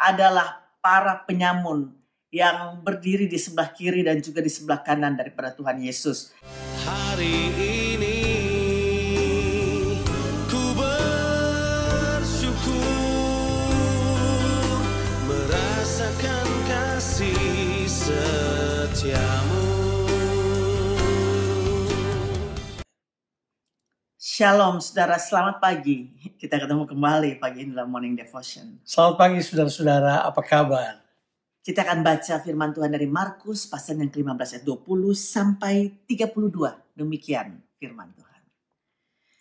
adalah para penyamun yang berdiri di sebelah kiri dan juga di sebelah kanan daripada Tuhan Yesus. Hari ini ku bersyukur merasakan kasih setiamu. Shalom saudara, selamat pagi. Kita ketemu kembali pagi ini dalam Morning Devotion. Selamat pagi saudara-saudara, apa kabar? Kita akan baca firman Tuhan dari Markus pasal yang ke-15 ayat 20 sampai 32. Demikian firman Tuhan.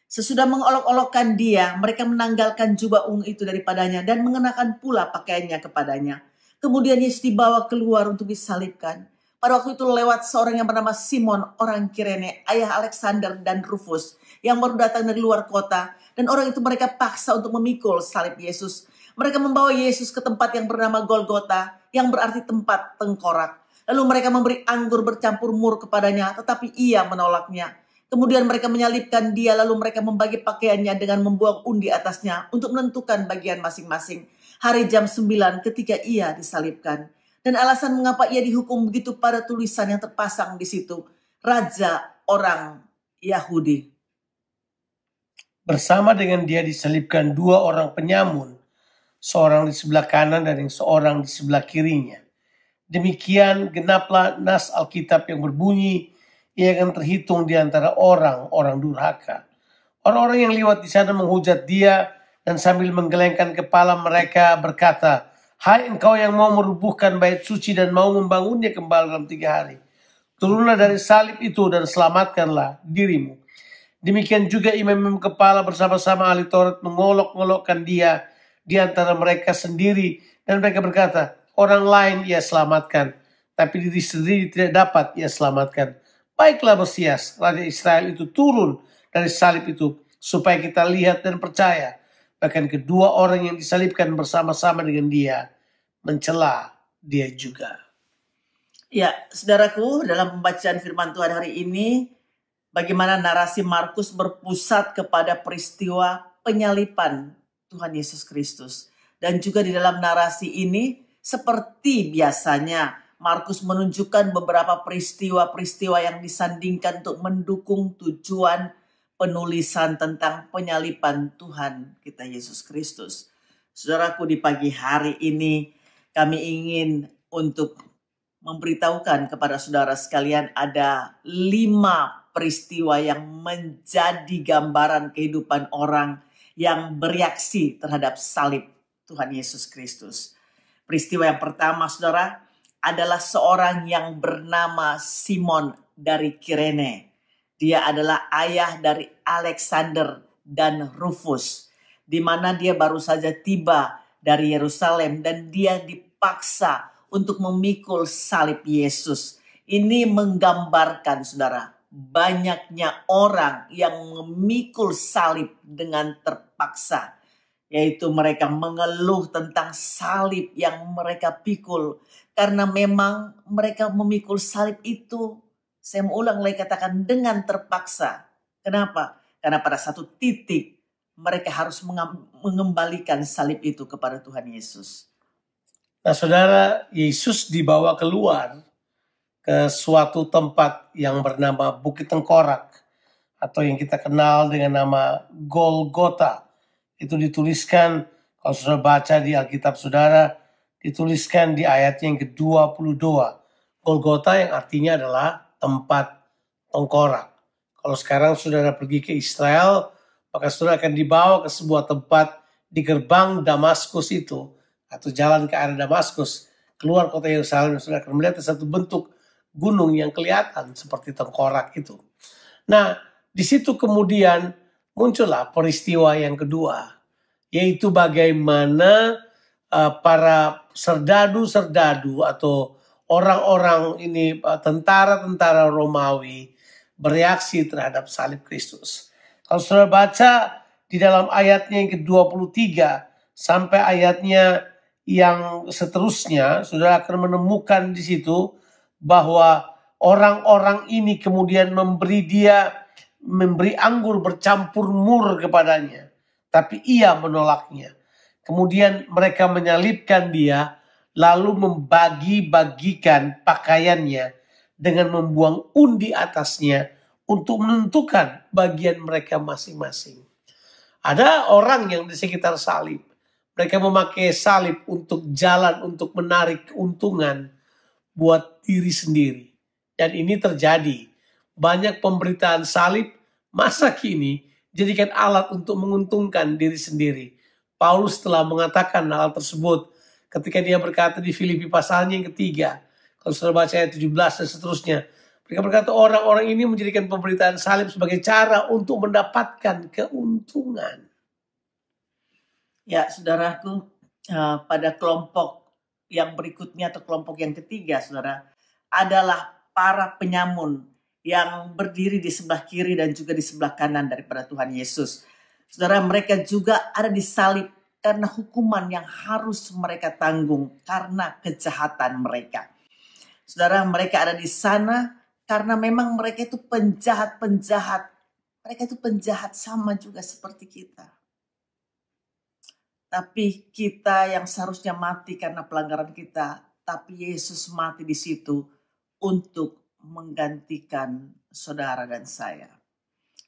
Sesudah mengolok-olokkan dia, mereka menanggalkan jubah ungu itu daripadanya dan mengenakan pula pakaiannya kepadanya. Kemudian Yesus dibawa keluar untuk disalibkan. Pada waktu itu lewat seorang yang bernama Simon, orang Kirene, ayah Alexander dan Rufus, yang baru datang dari luar kota. Dan orang itu mereka paksa untuk memikul salib Yesus. Mereka membawa Yesus ke tempat yang bernama Golgota, yang berarti tempat tengkorak. Lalu mereka memberi anggur bercampur mur kepadanya, tetapi ia menolaknya. Kemudian mereka menyalibkan dia, lalu mereka membagi pakaiannya dengan membuang undi atasnya untuk menentukan bagian masing-masing. Hari jam 9 ketika ia disalibkan. Dan alasan mengapa ia dihukum begitu pada tulisan yang terpasang di situ, Raja orang Yahudi. Bersama dengan dia disalibkan dua orang penyamun, seorang di sebelah kanan dan yang seorang di sebelah kirinya. Demikian genaplah nas Alkitab yang berbunyi, ia akan terhitung di antara orang-orang durhaka. Orang-orang yang lewat di sana menghujat dia dan sambil menggelengkan kepala mereka berkata, "Hai engkau yang mau merubuhkan bait suci dan mau membangunnya kembali dalam 3 hari. Turunlah dari salib itu dan selamatkanlah dirimu." Demikian juga imam-imam kepala bersama-sama ahli Taurat mengolok-olokkan dia di antara mereka sendiri. Dan mereka berkata, orang lain ia selamatkan, tapi diri sendiri tidak dapat ia selamatkan. Baiklah Mesias, Raja Israel itu turun dari salib itu, supaya kita lihat dan percaya. Bahkan kedua orang yang disalibkan bersama-sama dengan dia, mencela dia juga. Ya, saudaraku, dalam pembacaan firman Tuhan hari ini, bagaimana narasi Markus berpusat kepada peristiwa penyaliban Tuhan Yesus Kristus. Dan juga di dalam narasi ini, seperti biasanya, Markus menunjukkan beberapa peristiwa-peristiwa yang disandingkan untuk mendukung tujuan penulisan tentang penyaliban Tuhan kita Yesus Kristus. Saudaraku, di pagi hari ini kami ingin untuk memberitahukan kepada saudara sekalian ada 5 peristiwa yang menjadi gambaran kehidupan orang yang bereaksi terhadap salib Tuhan Yesus Kristus. Peristiwa yang pertama, saudara, adalah seorang yang bernama Simon dari Kirene. Dia adalah ayah dari Alexander dan Rufus, di mana dia baru saja tiba dari Yerusalem dan dia dipaksa untuk memikul salib Yesus. Ini menggambarkan, saudara, banyaknya orang yang memikul salib dengan terpaksa. Yaitu mereka mengeluh tentang salib yang mereka pikul. Karena memang mereka memikul salib itu, saya mengulang lagi katakan, dengan terpaksa. Kenapa? Karena pada satu titik mereka harus mengembalikan salib itu kepada Tuhan Yesus. Nah saudara, Yesus dibawa keluar ke suatu tempat yang bernama Bukit Tengkorak, atau yang kita kenal dengan nama Golgota. Itu dituliskan, kalau saudara baca di Alkitab saudara, dituliskan di ayatnya yang ke-22. Golgota yang artinya adalah tempat tengkorak. Kalau sekarang saudara pergi ke Israel, maka saudara akan dibawa ke sebuah tempat di gerbang Damaskus itu, atau jalan ke arah Damaskus, keluar kota Yerusalem, saudara akan melihat satu bentuk gunung yang kelihatan seperti tengkorak itu. Nah, di situ kemudian muncullah peristiwa yang kedua, yaitu bagaimana para serdadu-serdadu atau orang-orang ini, tentara-tentara Romawi, bereaksi terhadap salib Kristus. Kalau saudara baca di dalam ayatnya yang ke-23 sampai ayatnya yang seterusnya, saudara akan menemukan di situ bahwa orang-orang ini kemudian memberi anggur bercampur mur kepadanya, tapi ia menolaknya. Kemudian mereka menyalibkan dia, lalu membagi-bagikan pakaiannya dengan membuang undi atasnya untuk menentukan bagian mereka masing-masing. Ada orang yang di sekitar salib. Mereka memakai salib untuk jalan, untuk menarik keuntungan buat diri sendiri. Dan ini terjadi. Banyak pemberitaan salib masa kini jadikan alat untuk menguntungkan diri sendiri. Paulus telah mengatakan hal tersebut ketika dia berkata di Filipi pasalnya yang ketiga. Kalau sudah baca ayat 17 dan seterusnya. Mereka berkata orang-orang ini menjadikan pemberitaan salib sebagai cara untuk mendapatkan keuntungan. Ya, saudaraku, pada kelompok yang berikutnya atau kelompok yang ketiga, saudara, adalah para penyamun yang berdiri di sebelah kiri dan juga di sebelah kanan daripada Tuhan Yesus. Saudara, mereka juga ada di salib karena hukuman yang harus mereka tanggung karena kejahatan mereka. Saudara, mereka ada di sana karena memang mereka itu penjahat-penjahat. Mereka itu penjahat sama juga seperti kita. Tapi kita yang seharusnya mati karena pelanggaran kita, tapi Yesus mati di situ untuk menggantikan saudara dan saya.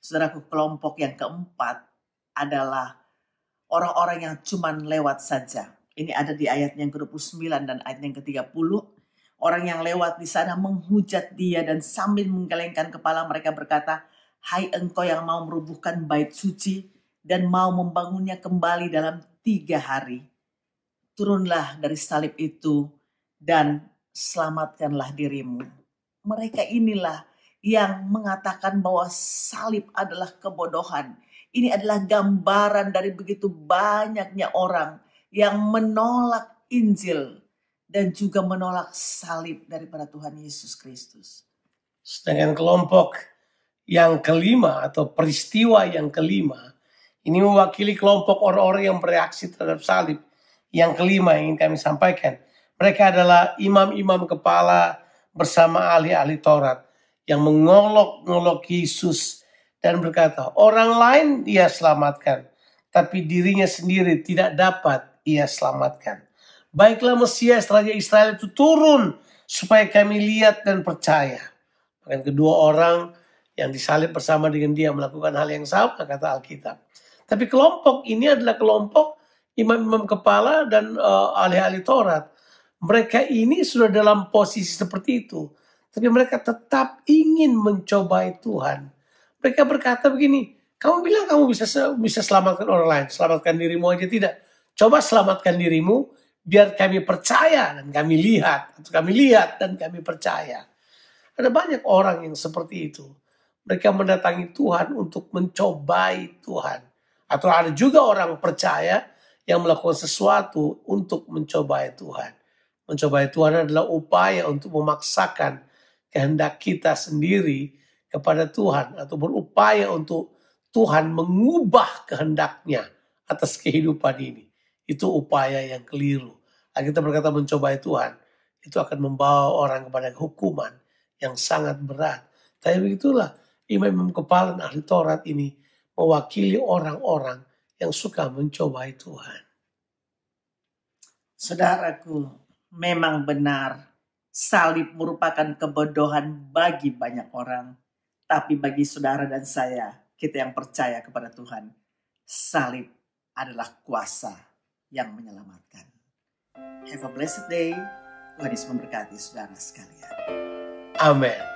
Saudaraku, kelompok yang keempat adalah orang-orang yang cuma lewat saja. Ini ada di ayat yang ke-29 dan ayat yang ke-30. Orang yang lewat di sana menghujat dia dan sambil menggelengkan kepala mereka berkata, "Hai engkau yang mau merubuhkan bait suci dan mau membangunnya kembali dalam 3 hari. Turunlah dari salib itu dan selamatkanlah dirimu." Mereka inilah yang mengatakan bahwa salib adalah kebodohan. Ini adalah gambaran dari begitu banyaknya orang yang menolak Injil dan juga menolak salib daripada Tuhan Yesus Kristus. Sedangkan kelompok yang kelima atau peristiwa yang kelima, ini mewakili kelompok orang-orang yang bereaksi terhadap salib. Yang kelima yang ingin kami sampaikan, mereka adalah imam-imam kepala bersama ahli-ahli Taurat yang mengolok-ngolok Yesus dan berkata, orang lain ia selamatkan, tapi dirinya sendiri tidak dapat ia selamatkan. Baiklah Mesias Raja Israel itu turun supaya kami lihat dan percaya. Dan kedua orang yang disalib bersama dengan dia melakukan hal yang sama, kata Alkitab. Tapi kelompok ini adalah kelompok imam-imam kepala dan ahli-ahli Taurat. Mereka ini sudah dalam posisi seperti itu. Tapi mereka tetap ingin mencobai Tuhan. Mereka berkata begini, kamu bilang kamu bisa selamatkan orang lain. Selamatkan dirimu aja tidak. Coba selamatkan dirimu, biar kami percaya dan kami lihat. Atau kami lihat dan kami percaya. Ada banyak orang yang seperti itu. Mereka mendatangi Tuhan untuk mencobai Tuhan. Atau ada juga orang percaya yang melakukan sesuatu untuk mencobai Tuhan. Mencobai Tuhan adalah upaya untuk memaksakan kehendak kita sendiri kepada Tuhan. Atau berupaya untuk Tuhan mengubah kehendaknya atas kehidupan ini. Itu upaya yang keliru. Kita berkata mencobai Tuhan, itu akan membawa orang kepada hukuman yang sangat berat. Tapi begitulah imam-imam kepala dan ahli Taurat ini mewakili orang-orang yang suka mencobai Tuhan. Saudaraku, memang benar salib merupakan kebodohan bagi banyak orang. Tapi bagi saudara dan saya, kita yang percaya kepada Tuhan, salib adalah kuasa yang menyelamatkan. Have a blessed day. Tuhan Yesus memberkati saudara sekalian. Amin.